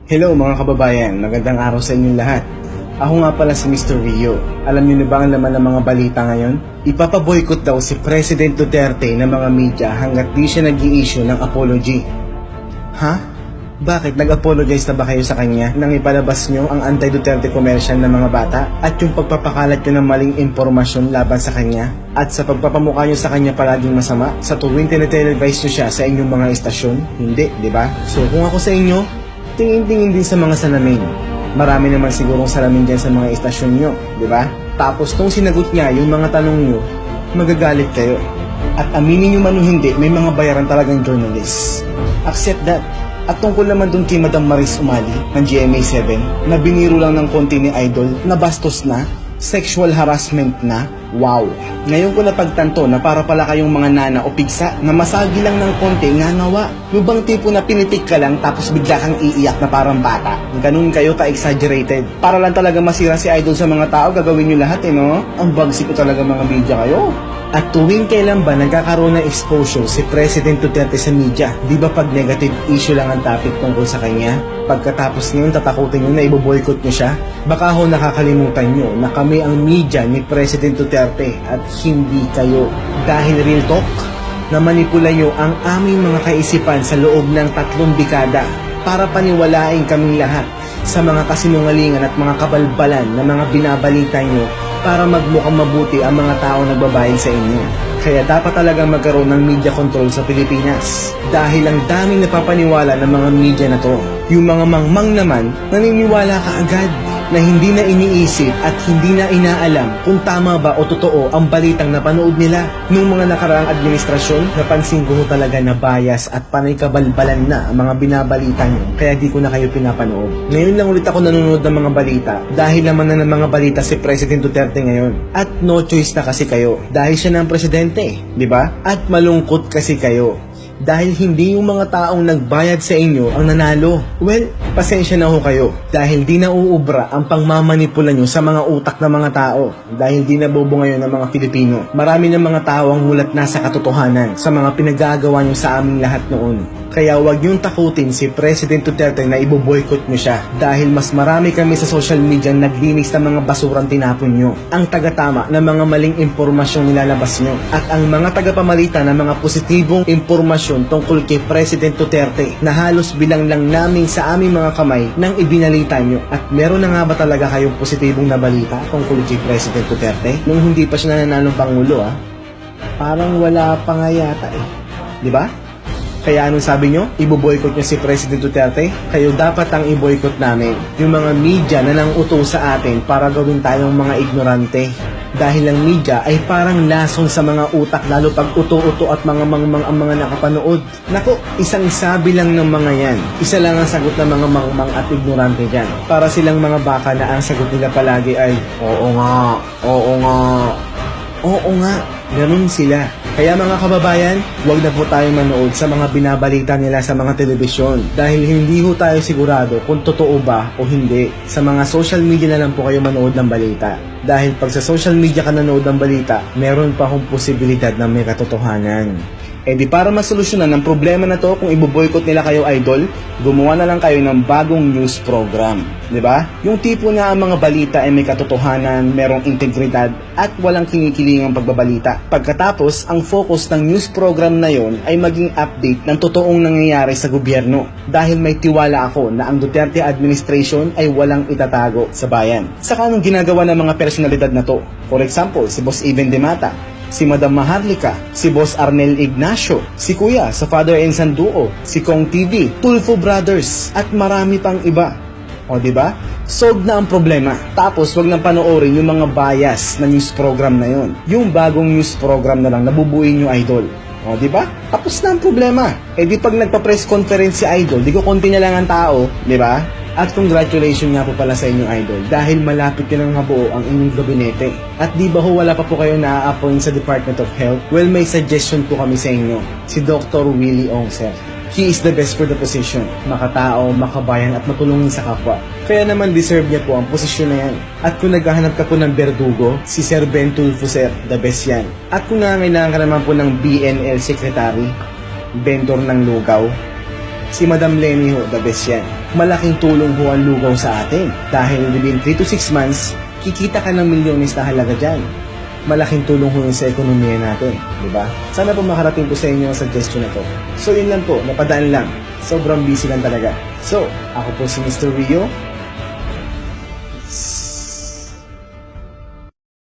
Hello mga kababayan, magandang araw sa inyong lahat. Ako nga pala si Mr. Rio. Alam niyo na ba ang laman ng mga balita ngayon? Ipapaboycott daw si President Duterte ng mga media hanggat di siya nag-i-issue ng apology. Ha? Bakit? Nag-apologize na ba kayo sa kanya nang ipalabas nyo ang anti-Duterte commercial ng mga bata at yung pagpapakalat nyo ng maling impormasyon laban sa kanya at sa pagpapamukha nyo sa kanya palaging masama sa tuwing tinitelevise nyo siya sa inyong mga istasyon? Hindi, di ba? So kung ako sa inyo, tingin-tingin din sa mga salamin. Marami naman sigurong salamin dyan sa mga istasyon nyo, di ba? Tapos nung sinagot niya yung mga tanong nyo, magagalit kayo. At aminin nyo man o hindi, may mga bayaran talagang journalists. Accept that. At tungkol naman dun kay Madam Maris Umali ng GMA7 na biniro lang ng konti ni Idol na bastos na, sexual harassment na, wow. Ngayon ko napagtanto na para pala kayong mga nana o pigsa na masagi lang ng konti nganawa. Yung bang tipo na pinitik ka lang tapos bigla kang iiyak na parang bata. Ganun kayo ka-exaggerated. Para lang talaga masira si Idol sa mga tao, gagawin nyo lahat no? Ang bagsik ko talaga mga media kayo. At tuwing kailan ba nagkakaroon ng exposure si President Duterte sa media? Di ba pag negative issue lang ang topic tungkol sa kanya? Pagkatapos ngayon tatakutin nyo na iboboycott nyo siya? Baka ho nakakalimutan nyo na kami ang media ni President Duterte at hindi kayo. Dahil real talk, na manipula nyo ang aming mga kaisipan sa loob ng 3 dekada para paniwalain kaming lahat sa mga kasinungalingan at mga kabalbalan na mga binabalita nyo para magmukhang mabuti ang mga tao nagbabayad sa inyo. Kaya dapat talagang magkaroon ng media control sa Pilipinas. Dahil ang daming napapaniwala ng mga media na to. Yung mga mangmang naman, naniniwala ka agad na hindi na iniisip at hindi na inaalam kung tama ba o totoo ang balitang napanood nila. Nung mga nakaraang administrasyon, napansin ko talaga na bias at panay kabalbalan na ang mga binabalita nyo, kaya di ko na kayo pinapanood. Ngayon lang ulit ako nanonood ng mga balita dahil naman na ng mga balita si President Duterte ngayon. At no choice na kasi kayo dahil siya na ang presidente, di ba? At malungkot kasi kayo dahil hindi yung mga taong nagbayad sa inyo ang nanalo. Well, pasensya na ho kayo dahil di na uubra ang pangmamanipula nyo sa mga utak ng mga tao dahil di na bobo ngayon ng mga Pilipino. Marami ng mga tao ang mulat na sa katotohanan sa mga pinagagawa nyo sa aming lahat noon. Kaya huwag niyong takutin si President Duterte na iboboycott nyo siya dahil mas marami kami sa social media naglinis ng mga basurang tinapon nyo. Ang tagatama ng mga maling impormasyong nilalabas nyo at ang mga tagapamalita ng mga positibong impormasyon tungkol kay President Duterte na halos bilang lang namin sa aming mga kamay nang ibinalita nyo. At meron na nga ba talaga kayong positibong nabalita tungkol kay President Duterte nung hindi pa siya nananalong Pangulo Parang wala pa nga yata Di ba? Kaya anong sabi nyo? Iboboycott nyo si President Duterte? Kayo dapat ang iboycott namin. Yung mga media na nang uto sa atin para gawin tayong mga ignorante. Dahil ang media ay parang lason sa mga utak lalo pag uto-uto at mga mangmang ang mga nakapanood. Nako, isang sabi lang ng mga yan. Isa lang ang sagot ng mga mangmang at ignorante dyan. Para silang mga baka na ang sagot nila palagi ay, oo nga, oo nga, oo nga. Ganun sila. Kaya mga kababayan, huwag na po tayo manood sa mga binabalita nila sa mga telebisyon dahil hindi ho tayo sigurado kung totoo ba o hindi. Sa mga social media na lang po kayo manood ng balita. Dahil pag sa social media ka nanood ng balita, meron pa hong posibilidad na may katotohanan. E di para masolusyonan ang problema na to kung iboboycott nila kayo idol, gumawa na lang kayo ng bagong news program. Di ba? Yung tipo na ang mga balita ay may katotohanan, merong integridad at walang kinikilingang pagbabalita. Pagkatapos, ang focus ng news program na yon ay maging update ng totoong nangyayari sa gobyerno. Dahil may tiwala ako na ang Duterte administration ay walang itatago sa bayan. Saka anong ginagawa ng mga personalidad na to? For example, si Boss Even De Mata, si Madam Maharlika, si Boss Arnel Ignacio, si Kuya sa Father and Son Duo, si Kong TV, Tulfo Brothers, at marami pang iba. O diba? Solved na ang problema. Tapos wag nang panoorin yung mga bias na news program na yon. Yung bagong news program na lang nabubuin yung idol. O diba? Tapos na ang problema. E di pag nagpa-press conference si idol, di ko konti na lang ang tao, diba? At congratulations nga po pala sa inyong idol dahil malapit nang mabuo ang inyong gabinete. At di ba ho wala pa po kayo na-appoint sa Department of Health? Well, may suggestion po kami sa inyo. Si Dr. Willie Ong, sir. He is the best for the position. Makatao, makabayan at matulungin sa kapwa. Kaya naman deserve niya po ang posisyon na yan. At kung naghahanap ka po ng berdugo, si Sir Ben Tulfo, sir, the best yan. At kung nangangailangan ka naman po ng BNL Secretary, vendor ng lugaw, Si Madam Lenny ho, the best yan. Malaking tulong ho ang lugaw sa atin. Dahil within 3 to 6 months, kikita ka ng milyones na halaga dyan. Malaking tulong ho yun sa ekonomiya natin, di ba? Sana po makarating po sa inyo ang suggestion na to. So yun lang po, napadaan lang. Sobrang busy lang talaga. So, ako po si Mr. Rio.